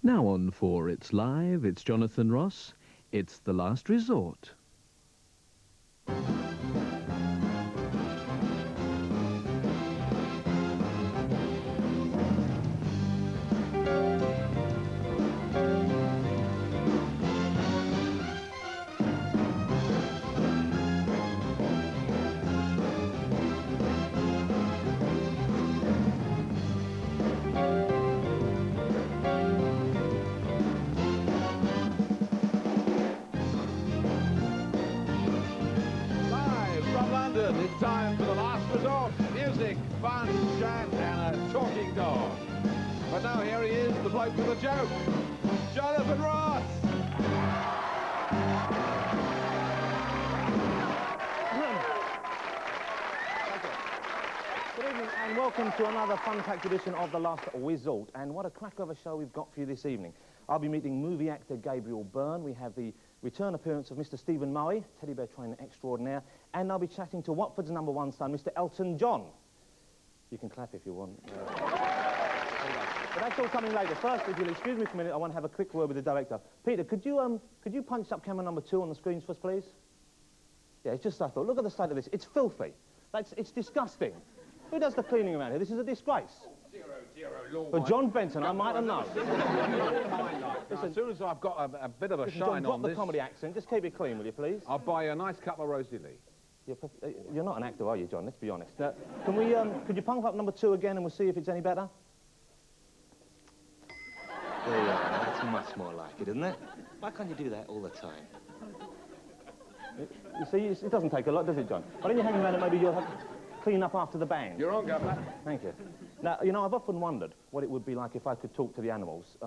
Now on 4, it's live, it's Jonathan Ross, it's The Last Resort. It's time for The Last Resort. Music, fun, chat, and a talking dog. But now here he is, the bloke with a joke, Jonathan Ross. Good evening and welcome to another fun-packed edition of The Last Resort. And what a cracker of a show we've got for you this evening. I'll be meeting movie actor Gabriel Byrne. We have the return appearance of Mr. Stephen Murray, teddy bear trainer extraordinaire, and I'll be chatting to Watford's #1 son, Mr. Elton John. You can clap if you want. But that's all coming later. First, if you'll excuse me for a minute, I want to have a quick word with the director. Peter, could you punch up camera #2 on the screens for us, please? Yeah, it's just I thought. Look at the state of this. It's filthy. It's disgusting. Who does the cleaning around here? This is a disgrace. For John Benson, I might have known. Listen, as soon as I've got a bit of a shine drop on the this... comedy accent. Just keep it clean, will you, please? I'll buy you a nice cup of Rosie Lee. You're not an actor, are you, John? Let's be honest. Could you pump up #2 again and we'll see if it's any better? There you are. That's much more like it, isn't it? Why can't you do that all the time? You see, it doesn't take a lot, does it, John? Why don't you hang around and maybe you'll have to clean up after the band? You're on, Governor. Thank you. Now, you know, I've often wondered what it would be like if I could talk to the animals.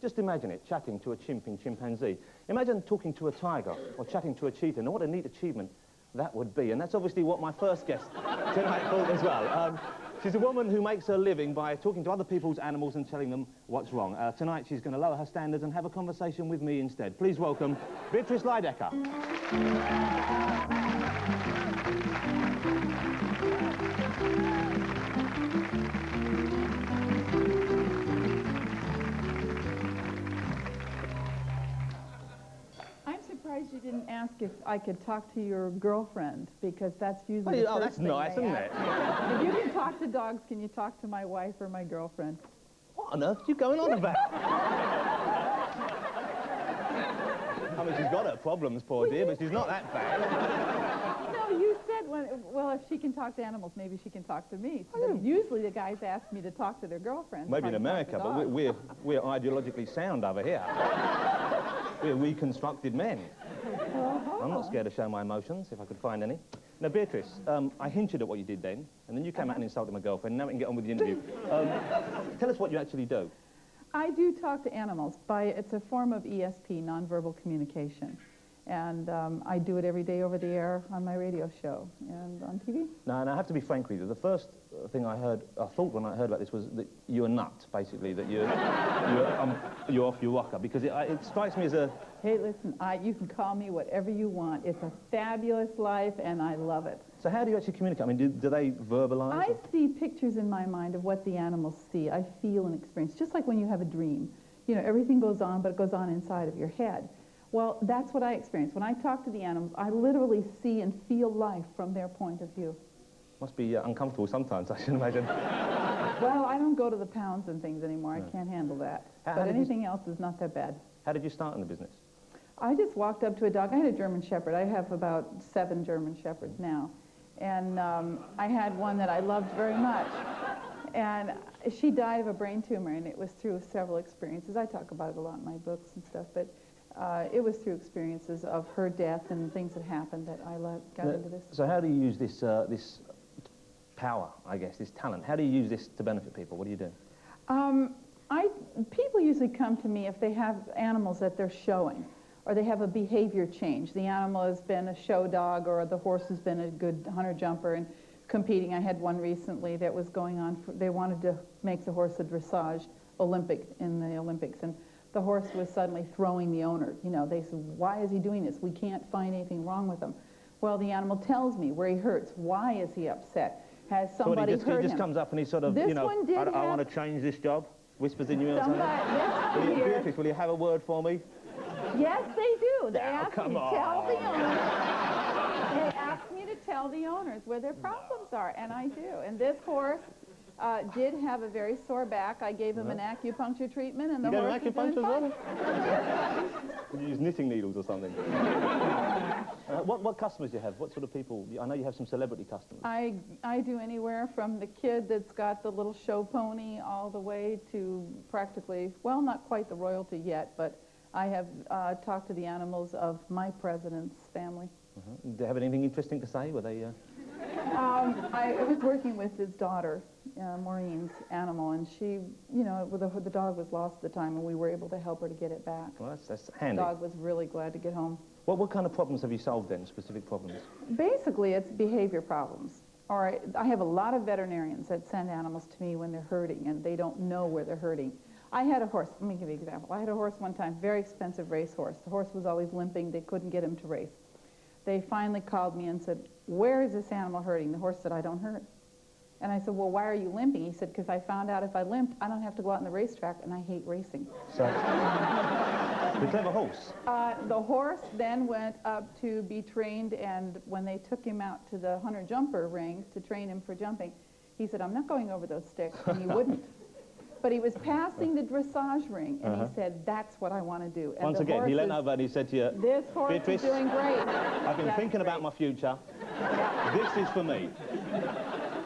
Just imagine it, chatting to a chimp in chimpanzee. Imagine talking to a tiger or chatting to a cheetah. Now, what a neat achievement that would be. And that's obviously what my first guest tonight thought as well. She's a woman who makes her living by talking to other people's animals and telling them what's wrong. Tonight, she's going to lower her standards and have a conversation with me instead. Please welcome Beatrice Lydecker. You didn't ask if I could talk to your girlfriend, because that's usually the oh, first that's thing nice, they isn't ask. it? If you can talk to dogs, can you talk to my wife or my girlfriend? What on earth are you going on about? I mean, she's got her problems, poor dear, but she's not that bad. No, you said, well, if she can talk to animals, maybe she can talk to me. So usually the guys ask me to talk to their girlfriends. Maybe in America, but we're ideologically sound over here. We're reconstructed men. I'm not scared to show my emotions, if I could find any. Now, Beatrice, I hinted at what you did then, and then you came out and insulted my girlfriend. Now we can get on with the interview. Tell us what you actually do. I do talk to animals. It's a form of ESP, nonverbal communication. And I do it every day over the air on my radio show and on TV. Now, and I have to be frank with you. The first thing I thought when I heard about this was that you're a nut, basically, that you're off your rocker, because it strikes me as a... Hey, listen, you can call me whatever you want. It's a fabulous life, and I love it. So how do you actually communicate? I mean, do they verbalize? I see pictures in my mind of what the animals see. I feel and experience, just like when you have a dream. You know, everything goes on, but it goes on inside of your head. Well, that's what I experience. When I talk to the animals, I literally see and feel life from their point of view. Must be uncomfortable sometimes, I should imagine. Well, I don't go to the pounds and things anymore. No. I can't handle that. But anything else is not that bad. How did you start in the business? I just walked up to a dog. I had a German Shepherd. I have about 7 German Shepherds now. And I had one that I loved very much. And she died of a brain tumor, and it was through several experiences. I talk about it a lot in my books and stuff, but it was through experiences of her death and things that happened that I got into this. So how do you use this, this power, I guess, this talent? How do you use this to benefit people? What do you do? People usually come to me if they have animals that they're showing, or they have a behavior change. The animal has been a show dog, or the horse has been a good hunter jumper and competing. I had one recently that was going on. They wanted to make the horse a dressage Olympic in the Olympics, and the horse was suddenly throwing the owner. You know, they said, why is he doing this? We can't find anything wrong with him. Well, the animal tells me where he hurts. Why is he upset? Has somebody hurt him? He just comes up and he sort of, you know, I want to change this job? Whispers in your ear. Somebody, Beatrice, will you have a word for me? yes, they do. They Now, ask come me to on. tell the owners. They ask me to tell the owners where their problems are, and I do. And this horse did have a very sore back. I gave him an acupuncture treatment, and the You horse gave is him doing acupuncture as fine. well? Did you use knitting needles or something? What customers do you have? What sort of people? I know you have some celebrity customers. I do anywhere from the kid that's got the little show pony all the way to practically, well, not quite the royalty yet, but I have talked to the animals of my president's family. Do they have anything interesting to say? Were they... I was working with his daughter, Maureen's animal, and she, you know, the dog was lost at the time, and we were able to help her to get it back. Well, that's handy. The dog was really glad to get home. What kind of problems have you solved then, specific problems? Basically, it's behavior problems. Or I have a lot of veterinarians that send animals to me when they're hurting, and they don't know where they're hurting. I had a horse, let me give you an example. I had a horse one time, very expensive racehorse. The horse was always limping. They couldn't get him to race. They finally called me and said, where is this animal hurting? The horse said, I don't hurt. And I said, well, why are you limping? He said, because I found out if I limped, I don't have to go out on the racetrack, and I hate racing. So, the clever horse. The horse then went up to be trained, and when they took him out to the hunter jumper ring to train him for jumping, he said, I'm not going over those sticks, and he wouldn't. But he was passing the dressage ring, and he said, that's what I want to do. And Once again, he leant over and he said to you, this horse Beatrice, is doing great. I've been thinking about my future. This is for me.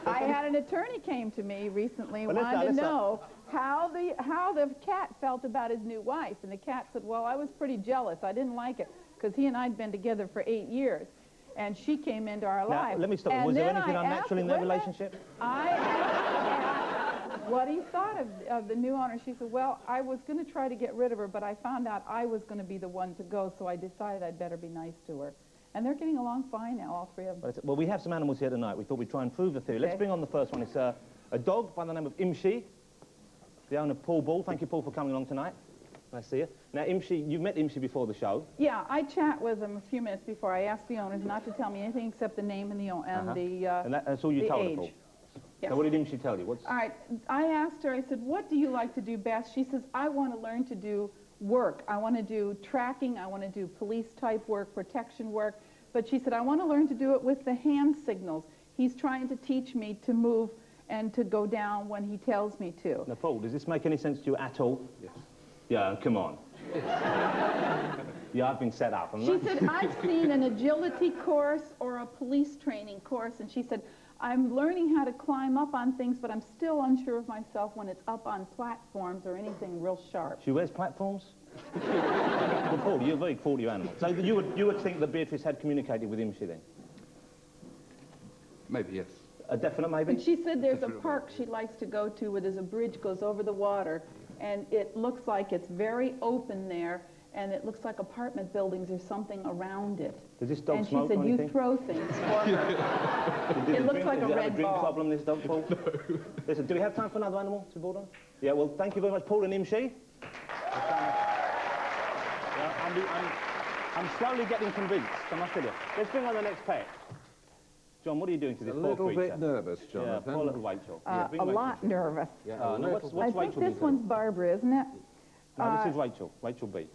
I had an attorney came to me recently, Well, wanted to know how the cat felt about his new wife. And the cat said, well, I was pretty jealous. I didn't like it, because he and I had been together for 8 years. And she came into our life. Let me stop. Was there anything unnatural in their relationship? I asked what he thought of the new owner. She said, well, I was going to try to get rid of her, but I found out I was going to be the one to go, so I decided I'd better be nice to her. And they're getting along fine now, all three of them. Well, we have some animals here tonight. We thought we'd try and prove the theory. Let's bring on the first one. It's a dog by the name of Imshi, the owner of Paul Ball. Thank you, Paul, for coming along tonight. Nice to see you. Now, Imshi, you've met Imshi before the show. Yeah, I chat with him a few minutes before. I asked the owners not to tell me anything except the name and That's all you told her, Paul? age. Yes. So what did Imshi tell you? All right, I asked her, I said, what do you like to do best? She says, I want to learn to do work. I want to do tracking. I want to do police-type work, protection work. But she said, I want to learn to do it with the hand signals. He's trying to teach me to move and to go down when he tells me to. Now, Paul, does this make any sense to you at all? Yes. Yeah, come on. Yeah, I've been set up. She said, I've seen an agility course or a police training course, and she said, I'm learning how to climb up on things, but I'm still unsure of myself when it's up on platforms or anything real sharp. She wears platforms? Well, Paul, you're a very cool animal. So you would think that Beatrice had communicated with Imshi then? Maybe, yes. A definite maybe? And she said there's a park she likes to go to where there's a bridge goes over the water, and it looks like it's very open there, and it looks like apartment buildings or something around it. Does this dog and smoke she said, or anything? you throw things for her. It looks like a red drink ball. problem, this dog, Paul? No. Listen, do we have time for another animal to board on? Yeah, well, thank you very much, Paul and Imshi. I'm slowly getting convinced, I must tell you. Let's bring on the next pet. John, what are you doing to this poor creature? A little bit nervous, Yeah, Jonathan. poor little Rachel. A lot nervous. Yeah, What's I think Rachel this one's Barbara, isn't it? No, this is Rachel. Rachel B.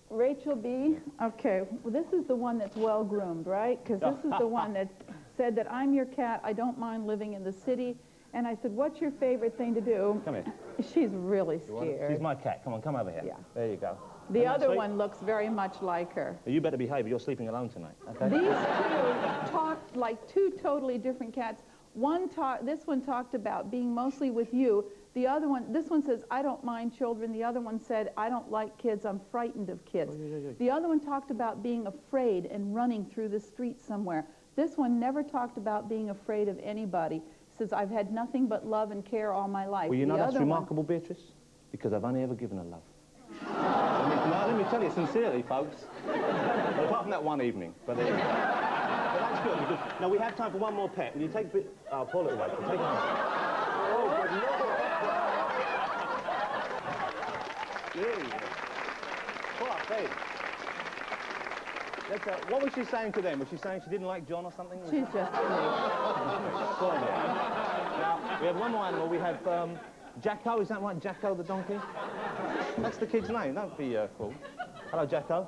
Rachel B. Okay, well, this is the one that's well-groomed, right? Because this is the one that said that I'm your cat, I don't mind living in the city. And I said, what's your favorite thing to do? Come here. She's really scared. She's my cat. Come on, come over here. Yeah. There you go. The other one looks very much like her. You better behave, you're sleeping alone tonight, okay? These two talked like two totally different cats. This one talked about being mostly with you. The other one, this one says, I don't mind children. The other one said, I don't like kids, I'm frightened of kids. The other one talked about being afraid and running through the street somewhere. This one never talked about being afraid of anybody. Says, I've had nothing but love and care all my life. Well, you know that's other remarkable, Beatrice, because I've only ever given her love. Let me tell you sincerely, folks. Well, apart from that one evening. But that's good, because now we have time for one more pet. Will you take poor little Rachel, take her home. Oh, good Lord. There you go. Pull up, babe. What was she saying to them? Was she saying she didn't like John or something? She's just Now, we have one more animal. We have Jacko, is that right? Jacko the donkey? That's the kid's name, don't be cruel. Hello, Jacko.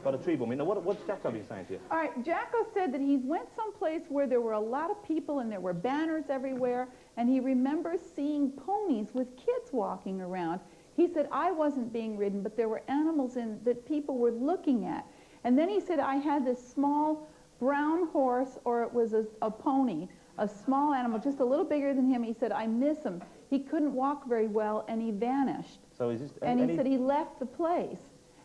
Got a tree bomb. Now, what's Jacko been saying to you? All right, Jacko said that he went someplace where there were a lot of people and there were banners everywhere, and he remembers seeing ponies with kids walking around. He said, I wasn't being ridden, but there were animals that people were looking at. And then he said, I had this small brown horse, or it was a pony, a small animal, just a little bigger than him. He said, I miss him. He couldn't walk very well, and he vanished. So is this... And he said he left the place.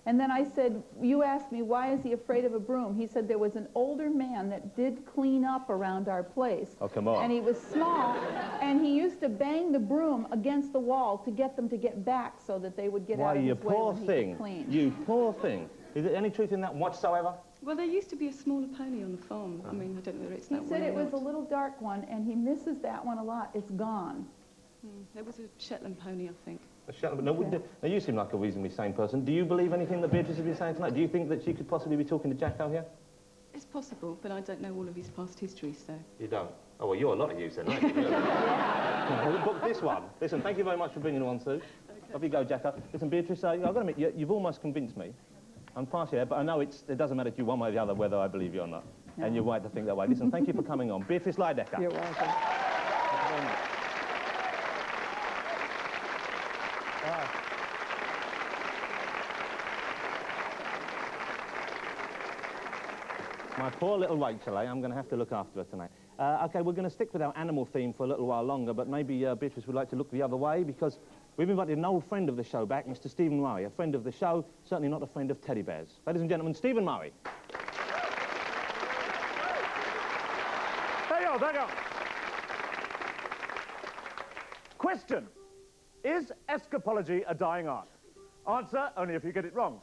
And then I said, you asked me, why is he afraid of a broom? He said there was an older man that did clean up around our place. Oh, come on. And he was small, and he used to bang the broom against the wall to get them to get back so that they would get out of his way when he could clean. You poor thing. Is there any truth in that whatsoever? Well, there used to be a smaller pony on the farm. I mean, I don't know whether it's that one. He said it was a little dark one, and he misses that one a lot. It's gone. There was a Shetland pony, I think. A Shetland, now, you seem like a reasonably sane person. Do you believe anything that Beatrice has been saying tonight? Do you think that she could possibly be talking to Jacko here? It's possible, but I don't know all of his past history, so... You don't? Oh, well, you're a lot of use then, aren't you? We'll book this one. Listen, thank you very much for bringing it on, Sue. Okay. Off you go, Jacko. Listen, Beatrice, I've got to admit, you've almost convinced me. I'm partial there, but I know it doesn't matter to you one way or the other whether I believe you or not. No. And you're right to think that way. Listen, thank you for coming on. Beatrice Lydecker. You're welcome. Thank you very much. My poor little Rachel, eh? I'm going to have to look after her tonight. OK, we're going to stick with our animal theme for a little while longer, but maybe Beatrice would like to look the other way, because we've invited an old friend of the show back, Mr. Stephen Murray, a friend of the show, certainly not a friend of teddy bears. Ladies and gentlemen, Stephen Murray. There you go, there you go. Question: is escapology a dying art? Answer, only if you get it wrong.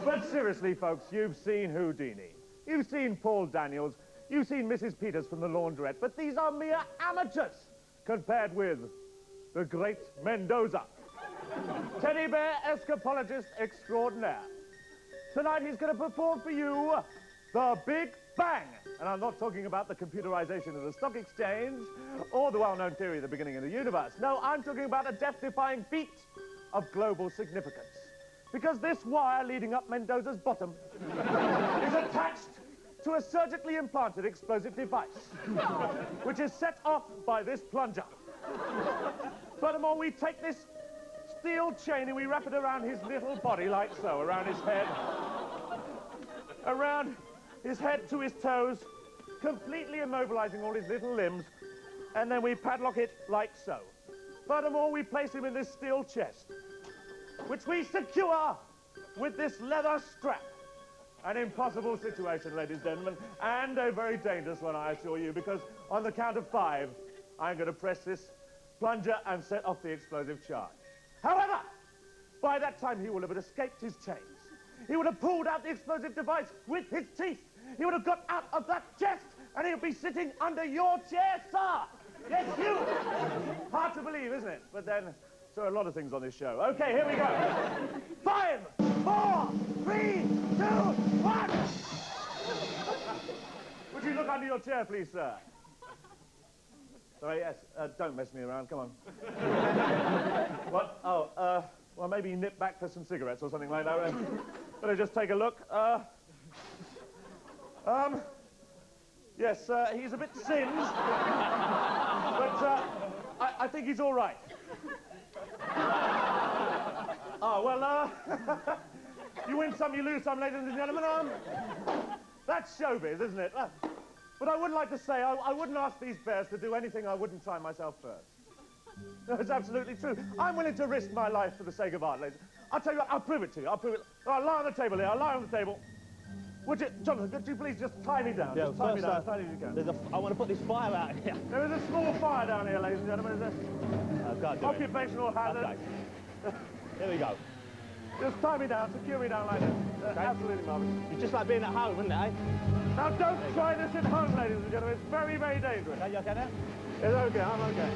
But seriously, folks, you've seen Houdini, you've seen Paul Daniels, you've seen Mrs. Peters from the Laundrette, but these are mere amateurs compared with the great Mendoza, teddy bear escapologist extraordinaire. Tonight he's going to perform for you the Big Bang. And I'm not talking about the computerization of the stock exchange or the well-known theory of the beginning of the universe. No, I'm talking about a death-defying feat of global significance. Because this wire leading up Mendoza's bottom is attached to a surgically implanted explosive device, which is set off by this plunger. Furthermore, we take this steel chain and we wrap it around his little body like so, around his head, around his head to his toes, completely immobilizing all his little limbs, and then we padlock it like so. Furthermore, we place him in this steel chest, which we secure with this leather strap. An impossible situation, ladies and gentlemen, and a very dangerous one, I assure you, because on the count of 5, I'm going to press this plunger and set off the explosive charge. However, by that time he will have escaped his chains. He would have pulled out the explosive device with his teeth. He would have got out of that chest, and he'll be sitting under your chair, sir. Yes, you. Hard to believe, isn't it? But then, so are a lot of things on this show. Okay, here we go. 5, 4, 3, 2, 1. Would you look under your chair, please, sir? Sorry, yes. Don't mess me around. Come on. What? Oh, well, maybe nip back for some cigarettes or something like that. Better just take a look. Yes, he's a bit singed, but I think he's all right. Oh, well, you win some, you lose some, ladies and gentlemen. That's showbiz, isn't it? But I would like to say, I wouldn't ask these bears to do anything I wouldn't try myself first. No, it's absolutely true. I'm willing to risk my life for the sake of art, ladies. I'll tell you what, I'll prove it to you. I'll prove it. I'll lie on the table here. I'll lie on the table. Would you, Jonathan, could you please just tie me down? Yeah, just tie me down as tight as you can. I want to put this fire out here. There is a small fire down here, ladies and gentlemen. Occupational hazard. Okay. Here we go. Just tie me down, secure me down like this. Okay. Absolutely marvellous. It's just like being at home, isn't it, eh? Now, don't try this at home, ladies and gentlemen. It's very, very dangerous. Are you okay now? It's okay, I'm okay.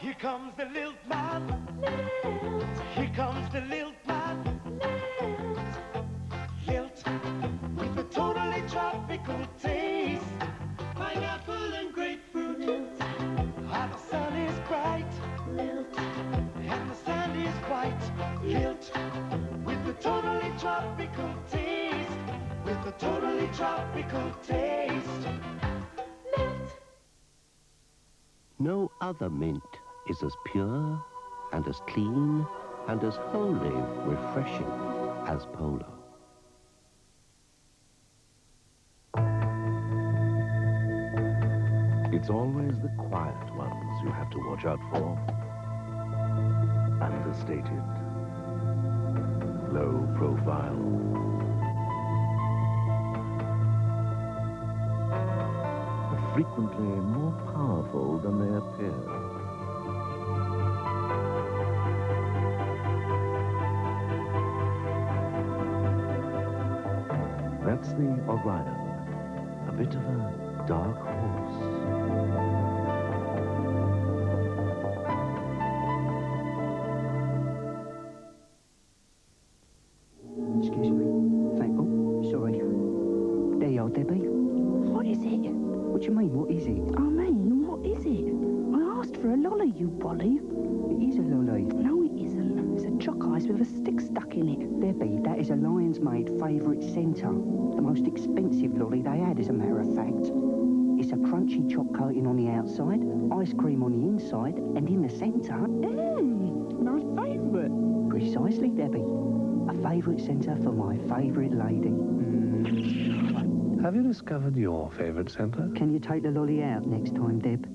Here comes the lilt man. Here comes the lilt man. Lilt with a totally tropical taste. Pineapple and grapefruit. Lilt. And the sun is bright. Lilt. And the sand is white. Lilt with a totally tropical taste. With a totally tropical taste. Lilt. No other mint is as pure and as clean and as wholly refreshing as Polo. It's always the quiet ones you have to watch out for. Understated, low profile. But frequently more powerful than they appear. That's the Orion, a bit of a dark horse. Excuse me. Thank you. Sorry. There you are, Debbie. What is it? What do you mean, what is it? I mean, what is it? I asked for a lolly, you bolly. It is a lolly. No, it isn't. It's a chalk ice with a stick stuck in it. Debbie, that is a Lion's Maid favourite centre. The most expensive lolly they had, as a matter of fact. It's a crunchy choc coating on the outside, ice cream on the inside, and in the centre... My favourite. Precisely, Debbie. A favourite centre for my favourite lady. Have you discovered your favourite centre? Can you take the lolly out next time, Deb?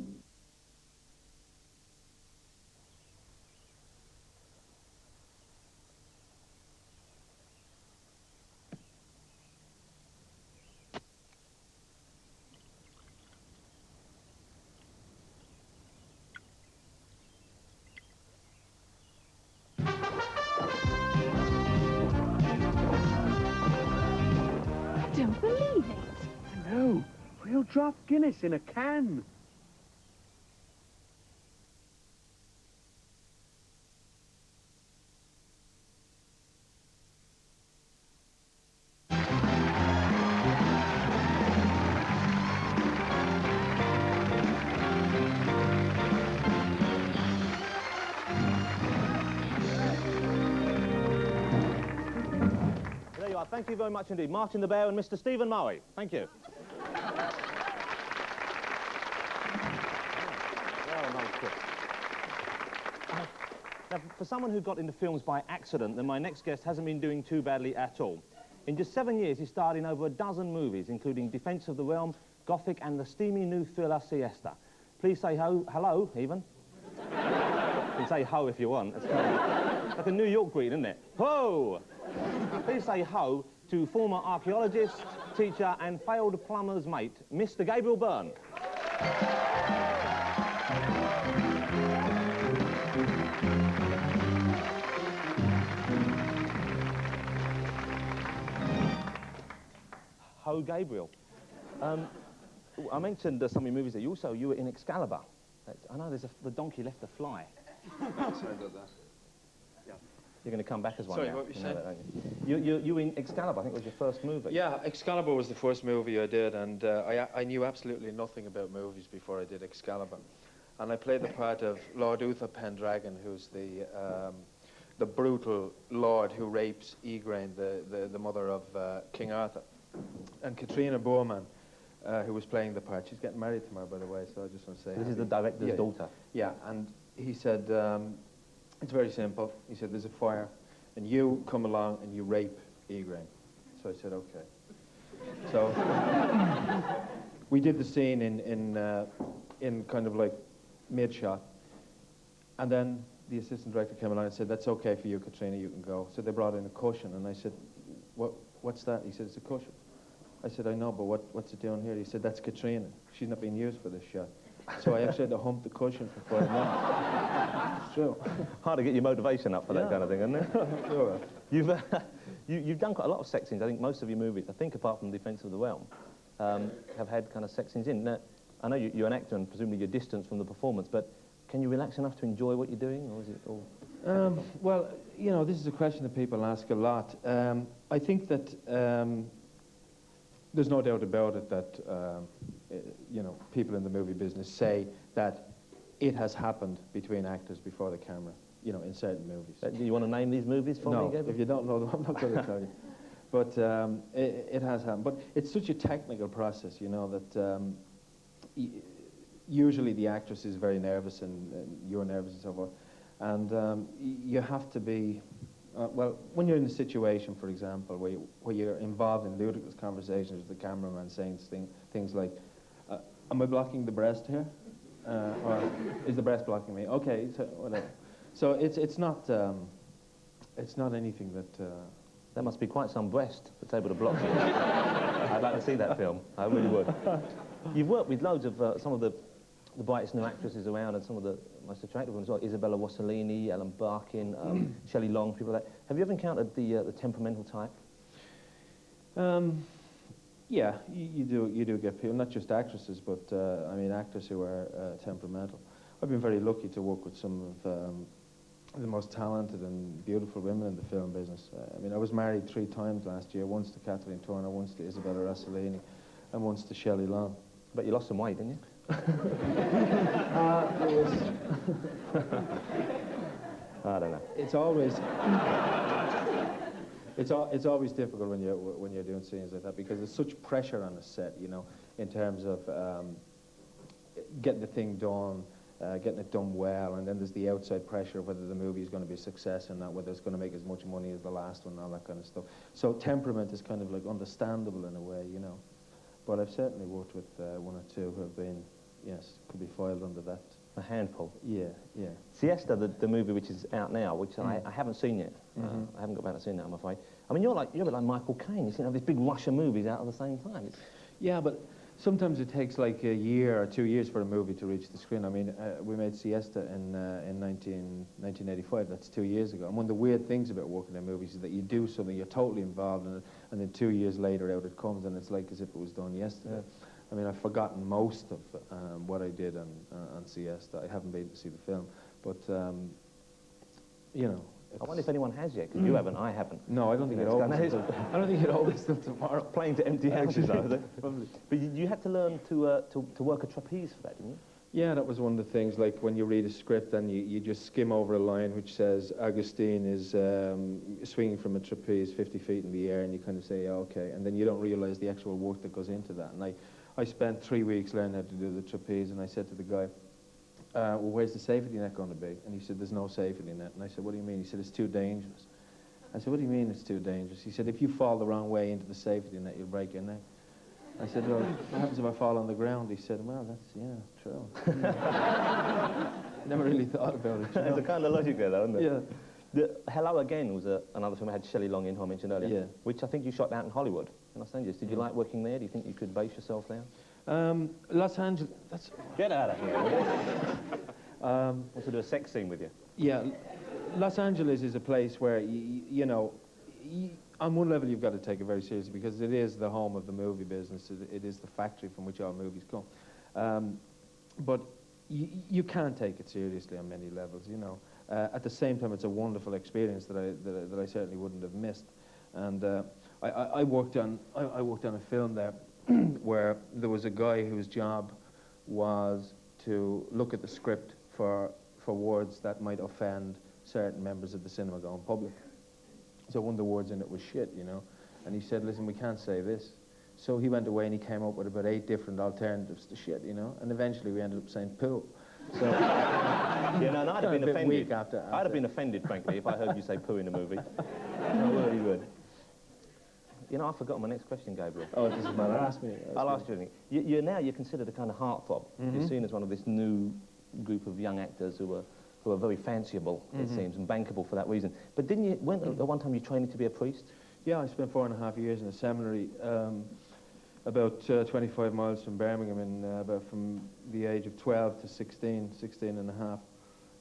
Don't believe it. No, real draft Guinness in a can. There you are. Thank you very much indeed. Martin the Bear and Mr. Stephen Murray. Thank you. Well, no, good. Now, for someone who got into films by accident, then my next guest hasn't been doing too badly at all. In just 7 years, he starred in over a dozen movies, including Defence of the Realm, Gothic, and the steamy new thriller Siesta. Please say hello, even. You can say ho if you want. It's kind of like a New York greeting, isn't it? Ho! Please say ho to former archaeologist, teacher, and failed plumber's mate, Mr. Gabriel Byrne. Ho, Gabriel. I mentioned some of your movies that you were in Excalibur. I know the donkey left the fly. Sorry about that. Yeah. You're going to come back as one Sorry, now. what were you saying? You in Excalibur, I think it was your first movie. Yeah, Excalibur was the first movie I did, and I knew absolutely nothing about movies before I did Excalibur. And I played the part of Lord Uther Pendragon, who's the brutal lord who rapes Igraine, the mother of King Arthur. And Katrina Borman, who was playing the part, she's getting married tomorrow, by the way, so I just want to say... This is the director's daughter. Yeah, and he said, it's very simple. He said, there's a fire, and you come along and you rape Igraine. So I said, okay. So we did the scene in kind of like mid-shot, and then the assistant director came along and said, that's okay for you, Katrina, you can go. So they brought in a cushion, and I said, what's that? He said, it's a cushion. I said, I know, but what's it doing here? He said, that's Katrina. She's not being used for this shot. So I actually had to hump the cushion for 5 minutes. It's true. Hard to get your motivation up for that kind of thing, isn't it? Sure. You've done quite a lot of sex scenes. I think most of your movies, I think apart from Defence of the Realm, have had kind of sex scenes in. Now, I know you're an actor and presumably you're distanced from the performance, but can you relax enough to enjoy what you're doing, or is it all... Well, you know, this is a question that people ask a lot. I think that there's no doubt about it that, you know, people in the movie business say that it has happened between actors before the camera, you know, in certain movies. Do you want to name these movies for me, No, Gabriel? if you don't know them, I'm not going to tell you. But it has happened. But it's such a technical process, you know, that usually the actress is very nervous and you're nervous and so forth. And you have to be, well, when you're in a situation, for example, where you're involved in ludicrous conversations with the cameraman saying things like, am I blocking the breast here? Or is the breast blocking me? Okay, so whatever. So it's not anything that... That must be quite some breast that's able to block you. I'd like to see that film. I really would. You've worked with loads of some of the brightest new actresses around, and some of the most attractive ones as well. Isabella Rossellini, Ellen Barkin, Shelley Long, people like that. Have you ever encountered the temperamental type? Yeah, you do get people, not just actresses, but I mean actors who are temperamental. I've been very lucky to work with some of the most talented and beautiful women in the film business. I mean, I was married 3 times last year, once to Kathleen Turner, once to Isabella Rossellini, and once to Shelley Long. But you lost some weight, didn't you? I don't know. It's always it's always difficult when you're doing scenes like that, because there's such pressure on the set, you know, in terms of getting the thing done, getting it done well, and then there's the outside pressure of whether the movie is going to be a success or not, whether it's going to make as much money as the last one, and all that kind of stuff. So temperament is kind of like understandable in a way, you know. But I've certainly worked with 1 or 2 who have been, yes, could be filed under that. A handful. Yeah, yeah. Siesta, the movie which is out now, which I haven't seen yet. I haven't got back to seeing that, I'm afraid. I mean, you're a bit like Michael Caine. You seem to have these big rush of movies out at the same time. Yeah, but sometimes it takes like a year or 2 years for a movie to reach the screen. I mean, we made Siesta in 1985. That's 2 years ago. And one of the weird things about working in movies is that you do something, you're totally involved in it, and then 2 years later out it comes, and it's like as if it was done yesterday. Yeah. I mean, I've forgotten most of what I did on Siesta. I haven't been to see the film, but you know. I wonder if anyone has yet, because you haven't, I haven't. No, I don't think it opens. I don't think it opens till tomorrow. Playing to empty houses, though, is it? But you had to learn to work a trapeze for that, didn't you? Yeah, that was one of the things. Like when you read a script and you just skim over a line which says Augustine is swinging from a trapeze 50 feet in the air, and you kind of say, yeah, okay, and then you don't realise the actual work that goes into that. And I spent 3 weeks learning how to do the trapeze, and I said to the guy, well, where's the safety net going to be? And he said, there's no safety net. And I said, what do you mean? He said, it's too dangerous. I said, what do you mean it's too dangerous? He said, if you fall the wrong way into the safety net, you'll break your neck. I said, well, what happens if I fall on the ground? He said, well, that's, yeah, true. Never really thought about it. There's a kind of logic there, though, isn't there? Yeah. Hello Again was another film I had Shelley Long in, who I mentioned earlier, yeah, which I think you shot out in Hollywood, in Los Angeles. Did you like working there? Do you think you could base yourself there? Los Angeles, that's... Get out of here. Want to do a sex scene with you? Yeah, Los Angeles is a place where, you know, on one level you've got to take it very seriously, because it is the home of the movie business. It is the factory from which all movies come. But you can't take it seriously on many levels, you know. At the same time, it's a wonderful experience that I certainly wouldn't have missed. And I worked on a film there where there was a guy whose job was to look at the script for words that might offend certain members of the cinema-going public. So one of the words in it was shit, you know. And he said, listen, we can't say this. So he went away and he came up with about 8 different alternatives to shit, you know. And eventually we ended up saying poo. So yeah, no, I'd have been offended. I'd have been offended, frankly, if I heard you say poo in a movie. I really would. You know, I forgot my next question, Gabriel. Oh, it doesn't matter. Ask me. I'll ask you anything. You're considered a kind of heartthrob. You're seen as one of this new group of young actors who are very fanciable, it seems, and bankable for that reason. But didn't you, at one time you trained to be a priest? Yeah, I spent 4.5 years in a seminary, about 25 miles from Birmingham, about from the age of 12 to 16 and a half.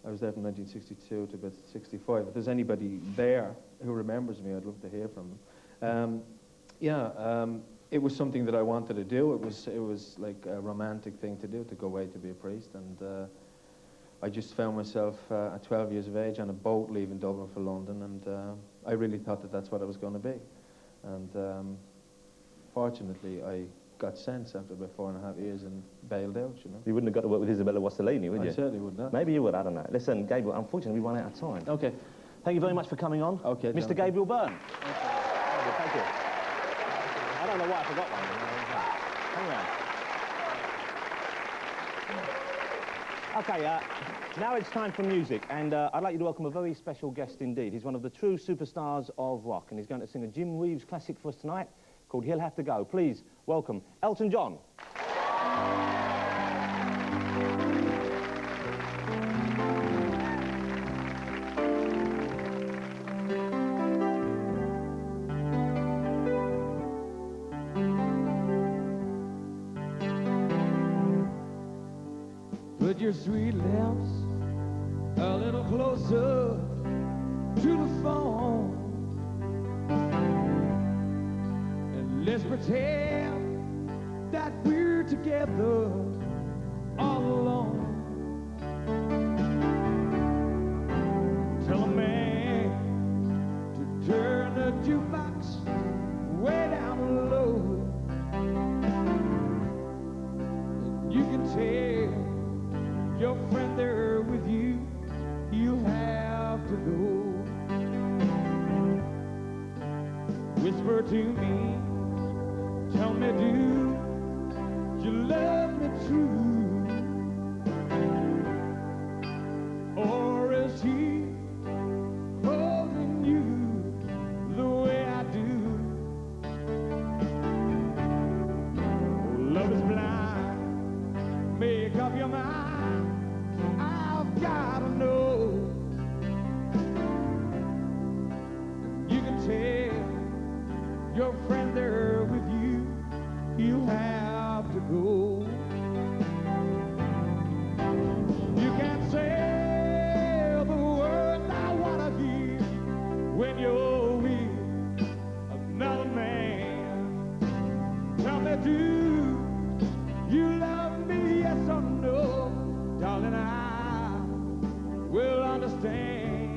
I was there from 1962 to about 65. If there's anybody there who remembers me, I'd love to hear from them. It was something that I wanted to do. It was like a romantic thing to do, to go away to be a priest, and I just found myself at 12 years of age on a boat leaving Dublin for London, and I really thought that that's what I was going to be. And fortunately, I got sense after about 4.5 years and bailed out, you know. You wouldn't have got to work with Isabella Rossellini, would you? I certainly would not. Maybe you would, I don't know. Listen, Gabriel, unfortunately, we run out of time. Okay. Thank you very much for coming on. Okay, Mr. Jonathan. Gabriel Byrne. Thank you. I don't know why I forgot one. Hang around. Okay, now it's time for music, and I'd like you to welcome a very special guest indeed. He's one of the true superstars of rock, and he's going to sing a Jim Reeves classic for us tonight called He'll Have to Go. Please welcome Elton John. Put your sweet lips a little closer to the phone, and let's pretend that we're together all alone. Tell a man to turn the jukebox way down low, and you can tell your friend there with you, you'll have to go. Whisper to me, tell me, do you love me true? Or is he holding you the way I do? Oh, love is blind, make up your mind. I've gotta know. You can tell your friend there with you, he'll have to go. You can't say the words I wanna hear when you're with another man. Tell me, do you love me, yes or no? Darling, I will understand.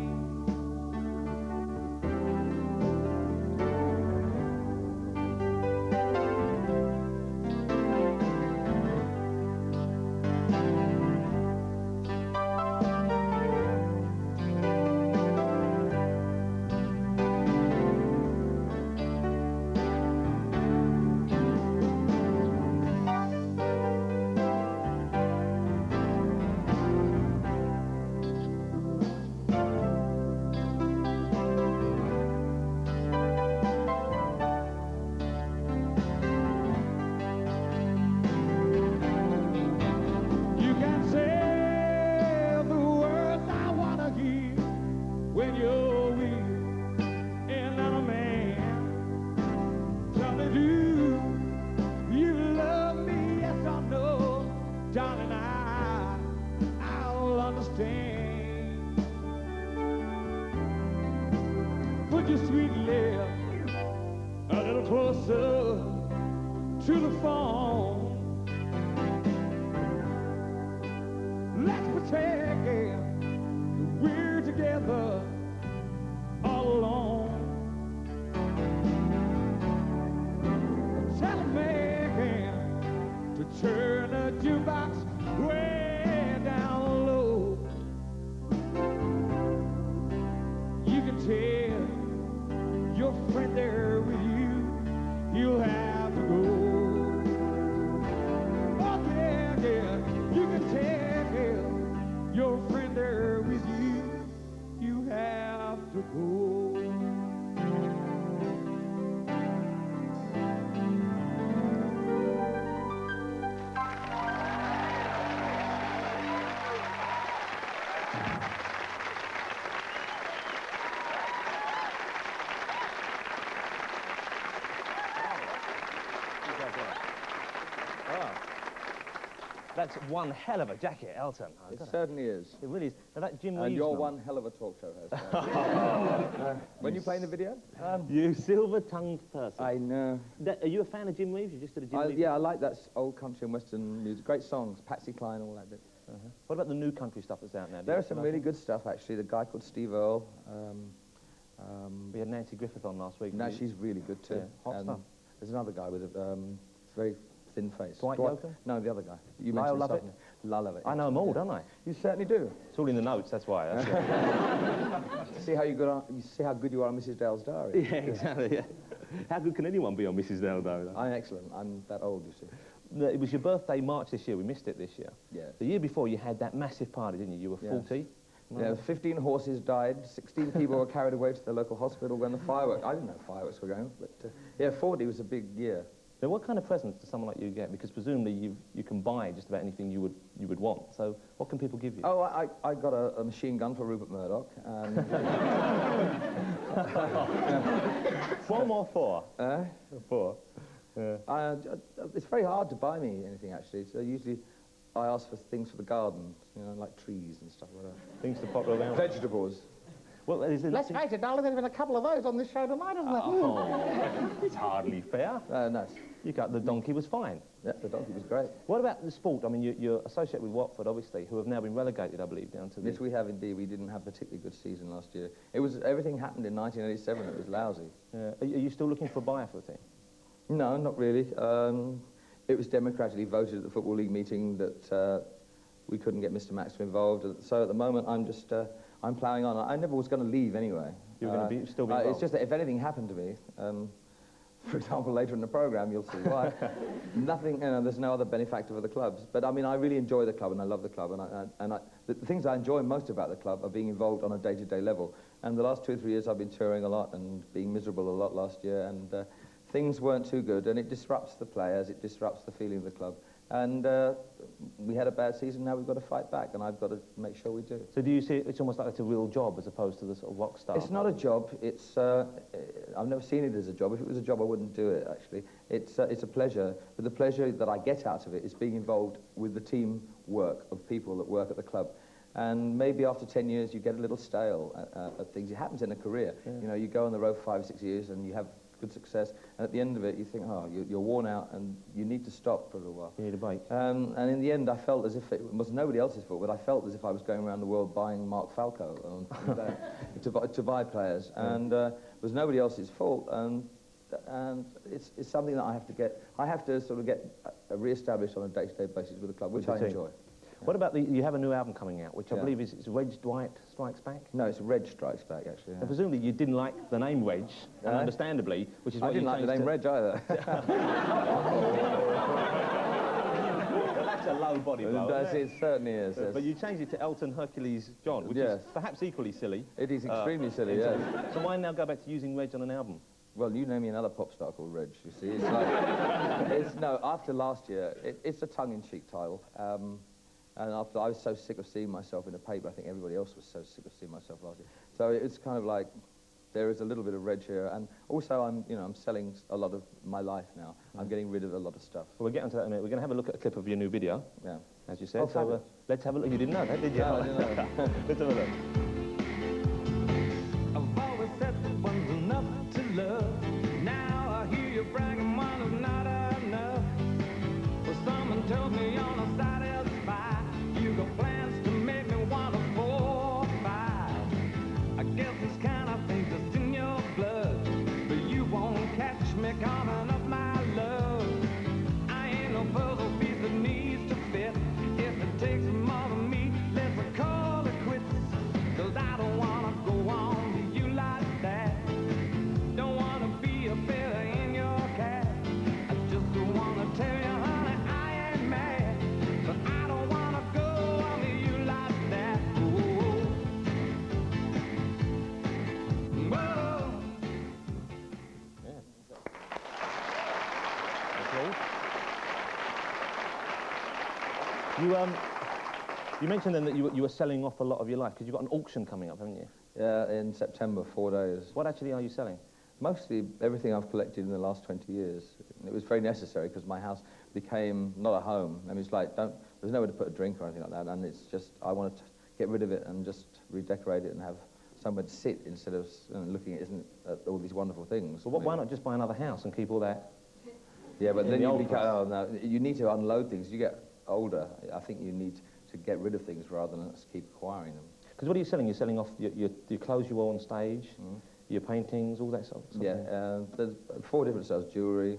Put your sweet lip a little closer to the phone. Let's pretend we're together all alone. Tell a man to turn the jukebox way down low. You can tell your friend there with you, you'll have to go. Oh yeah, yeah, you can tell your friend there with you, you have to go. That's one hell of a jacket, Elton. It certainly is. It really is. Now that Jim Reeves And you're number. one hell of a talk show host. When you playing the video? You silver-tongued person. I know. Are you a fan of Jim Reeves? You just did a Jim Reeves? Yeah, I like that old country and western music. Great songs, Patsy Cline, all that bit. What about the new country stuff that's out now? There's some really good stuff, actually. The guy called Steve Earle. We had Nancy Griffith on last week. No, she's really good too. Yeah, hot stuff. There's another guy with a very thin face. Dwight Yoakam? No, the other guy. You Lyle mentioned Lovett? Lovett. I know them all, don't I? You certainly do. It's all in the notes, that's why. See how you see how good you are on Mrs. Dale's Diary. Yeah, exactly, yeah. How good can anyone be on Mrs. Dale, though? I'm excellent. I'm that old, you see. No, it was your birthday March this year. We missed it this year. Yeah. The year before, you had that massive party, didn't you? You were 40. Yeah, 15 horses died, 16 people were carried away to the local hospital when the fireworks... I didn't know fireworks were going, but yeah, 40 was a big year. Now, what kind of presents does someone like you get? Because presumably you can buy just about anything you would want. So what can people give you? Oh, I got a machine gun for Rupert Murdoch. And One more four. Four. Yeah. It's very hard to buy me anything, actually. So usually I ask for things for the garden, you know, like trees and stuff like that. Things to pop around. Vegetables. Well, let's face it, darling, there's been a couple of those on this show tonight, isn't there? Oh, it's hardly fair. No. You got the donkey was fine. Yeah, the donkey was great. What about the sport? I mean, you're associated with Watford, obviously, who have now been relegated, I believe, down to the... Yes, we have indeed. We didn't have a particularly good season last year. Everything happened in 1987. It was lousy. Yeah. Are you still looking for a buyer for the team? No, not really. It was democratically voted at the Football League meeting that we couldn't get Mr. Maxwell involved. So at the moment, I'm just I'm ploughing on. I never was going to leave anyway. You're going to still be involved? It's just that if anything happened to me, for example, later in the programme, you'll see why. Nothing, there's no other benefactor for the clubs. But I mean, I really enjoy the club and I love the club. And the things I enjoy most about the club are being involved on a day-to-day level. And the last 2 or 3 years, I've been touring a lot and being miserable a lot last year. And things weren't too good. And it disrupts the players. It disrupts the feeling of the club. And we had a bad season, now we've got to fight back, and I've got to make sure we do. So do you see it's almost like it's a real job as opposed to the sort of rock star? It's not a job. It's I've never seen it as a job. If it was a job, I wouldn't do it, actually. It's a pleasure, but the pleasure that I get out of it is being involved with the team work of people that work at the club. And maybe after 10 years, you get a little stale at things. It happens in a career. Yeah. You know, you go on the road for 5 or 6 years, and you have good success, and at the end of it you think, oh, you're worn out and you need to stop for a little while. You need a break. And in the end I felt as if it was nobody else's fault, but I felt as if I was going around the world buying Mark Falco to buy players, and it was nobody else's fault, and it's something that I have to sort of get re-established on a day-to-day basis with the club, which I enjoy. What about you have a new album coming out, which I believe is Reg Dwight Strikes Back? No, it's Reg Strikes Back, actually. Yeah. And presumably you didn't like the name Reg, and understandably, which is why you changed I didn't like the name Reg either. Well, that's a low body blow. It certainly is. Yes. But you changed it to Elton Hercules John, which is perhaps equally silly. It is extremely silly, yes. So why now go back to using Reg on an album? Well, you know me another pop star called Reg, you see. It's like, no, after last year, it's a tongue-in-cheek title. And after I was so sick of seeing myself in the paper, I think everybody else was so sick of seeing myself last year. So it's kind of like there is a little bit of Reg here, and also I'm selling a lot of my life now. I'm getting rid of a lot of stuff. Well, we'll get onto that in a minute. We're going to have a look at a clip of your new video, as you said. Oh, so let's have a look. You didn't know that, did you? No, I didn't know. Let's have a look. I've always said that one's enough to love. Now I hear you bragging one is not enough. Well, someone told me on a satisfied. You got plans to make me want a 4 or 5. I guess this kind of thing's just in your blood, but you won't catch me coming up my love. I ain't no puzzle piece that needs to fit. If it takes more than me, let's call it quits. 'Cause I don't wanna go on with you like that. Don't wanna be a feather in your cap. I just wanna tell you, honey, I ain't mad, but I don't wanna go on with you like that. Whoa. Whoa. You mentioned then that you were selling off a lot of your life, because you've got an auction coming up, haven't you? Yeah, in September, 4 days. What actually are you selling? Mostly everything I've collected in the last 20 years. It was very necessary because my house became not a home. I mean, it's like, there's nowhere to put a drink or anything like that, and it's just, I wanted to get rid of it and just redecorate it and have somewhere to sit instead of looking at all these wonderful things. Well, why not just buy another house and keep all that? Yeah, but then you become, you need to unload things. You get older, I think you need to get rid of things rather than us keep acquiring them. Because what are you selling? You're selling off your clothes you wore on stage, your paintings, all that sort of Yeah, thing? there's 4 different styles, jewellery.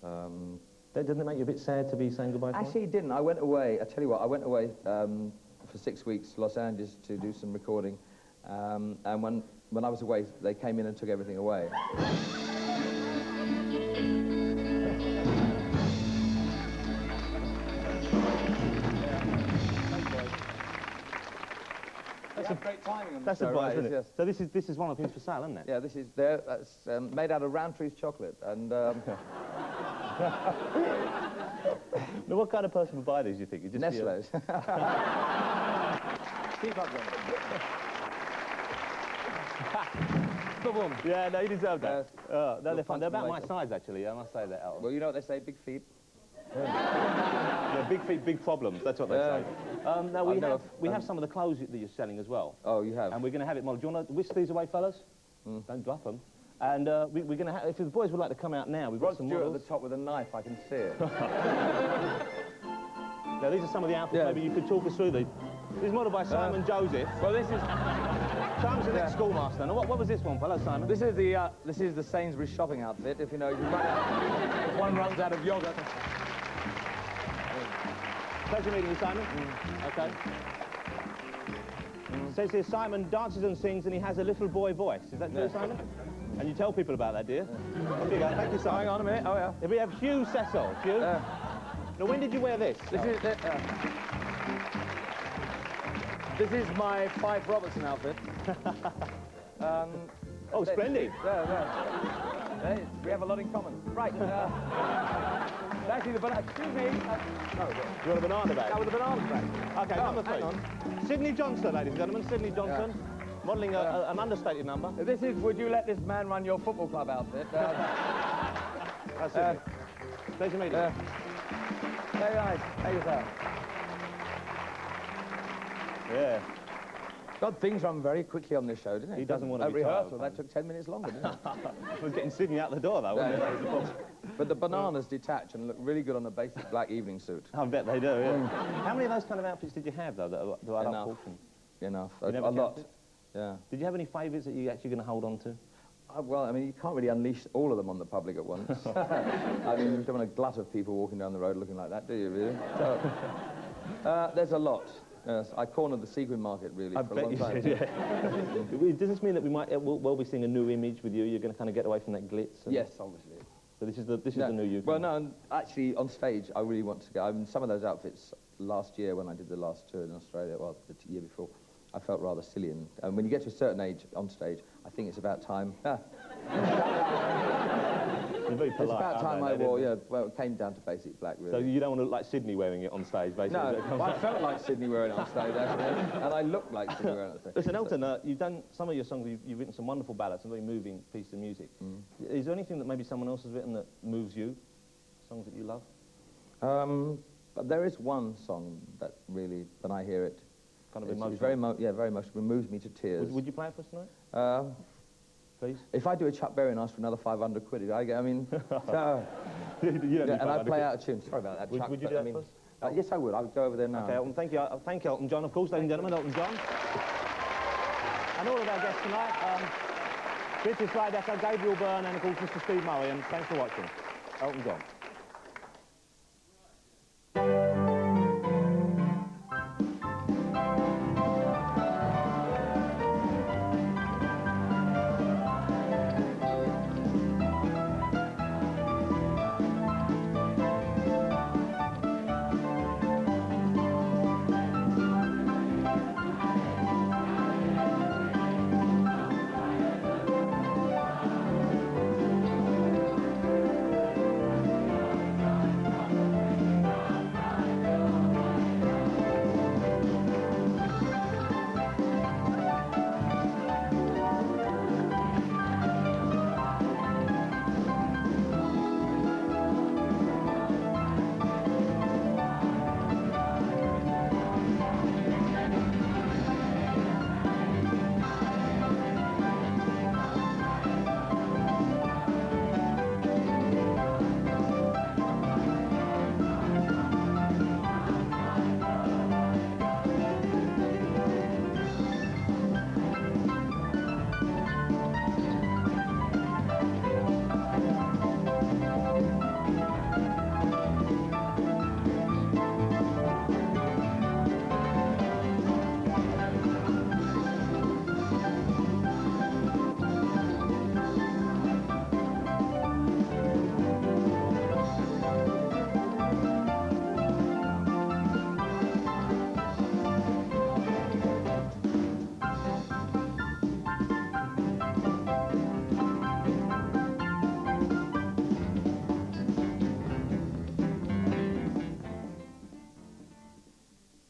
Doesn't it make you a bit sad to be saying goodbye to Actually, it didn't. I went away, I tell you what, I went away for 6 weeks to Los Angeles to do some recording. And when I was away, they came in and took everything away. That's great timing on That's the show, a buzz, right? isn't it? Yes. So this is one of things for sale, isn't it? Yeah, this is there. That's made out of Roundtree's chocolate, and Now, what kind of person would buy these, do you think? You just Nestle's. Keep up, then. Boom. Yeah, no, you deserve that. No, they're fun. They're about my later. size, actually. I must say that, Elton. Well, you know what they say, big feet. Yeah, big feet, big problems. That's what they say. Now, we have some of the clothes that you're selling as well. Oh, you have? And we're going to have it modeled. Do you want to whisk these away, fellas? Don't drop them. And we're going to have, if the boys would like to come out now, we've got Rod some Stewart models. at the top with a knife, I can see it. Now, these are some of the outfits. Maybe you could talk us through these. This is modeled by Simon Joseph. Well, this is... Simon's an ex-schoolmaster. Now, what was this one, fellow Simon? This is the Sainsbury's shopping outfit. If you know, if one runs out of yogurt. Pleasure meeting you, Simon. Okay. Says here, Simon dances and sings and he has a little boy voice. Is that true, Simon? And you tell people about that, do you? Off you go. Thank you, Simon. Hang on a minute. Oh, yeah. Here we have Hugh Cecil. Hugh? Now, when did you wear this? This is my Fife Robertson outfit. Oh, splendid. Hey, we have a lot in common. Right. Actually, the banana. Excuse me. You want a banana bag? That was a banana bag. Okay, number 3. Hang on. Sydney Johnson, ladies and gentlemen. Sydney Johnson. Modelling an understated number. This is, would you let this man run your football club outfit? That's it. Pleasure meeting you. Very nice. How yourself? Yeah. God, things run very quickly on this show, didn't it? He doesn't want to be rehearsal. That took 10 minutes longer, didn't it? It was getting Sydney out the door, though, wasn't it? But the bananas detach and look really good on a basic black evening suit. I bet they do, yeah. How many of those kind of outfits did you have, though, that are Enough. portion? Enough. You A never lot. counted? Yeah. Did you have any favourites that you're actually going to hold on to? Well, I mean, you can't really unleash all of them on the public at once. I mean, you don't want a glut of people walking down the road looking like that, do you, really? So, there's a lot. Yes, I cornered the sequin market, really, for a long time. Yeah. Does this mean that we might well be seeing a new image with you? You're going to kind of get away from that glitz? Yes, obviously. So this is the new you. Well, no, and actually, on stage, I really want to go. I mean, some of those outfits last year when I did the last tour in Australia, well, the year before, I felt rather silly. And when you get to a certain age on stage, I think it's about time. You're very polite. It's about time I wore, well, it came down to basic black, really. So you don't want to look like Sydney wearing it on stage, basically? No, well, I felt like Sydney wearing it on stage, actually, and I looked like Sydney wearing it on stage. Listen, Elton, you've done some of your songs, you've written some wonderful ballads, some very moving pieces of music. Is there anything that maybe someone else has written that moves you? Songs that you love? But there is one song that really, when I hear it, kind of it's emotional. very emotional, moves me to tears. Would you play it for us tonight? Please? If I do a Chuck Berry and ask for another 500 quid, I mean... and I play out a tune. Sorry about that, Chuck. Would you do that for us? Yes, I would. I would go over there now. Okay, Elton, thank you. Thank you, Elton John, of course, ladies and gentlemen, Elton John. And all of our guests tonight, Beatrice Lydecker, Gabriel Byrne, and of course, Mr. Steve Murray, and thanks for watching. Elton John.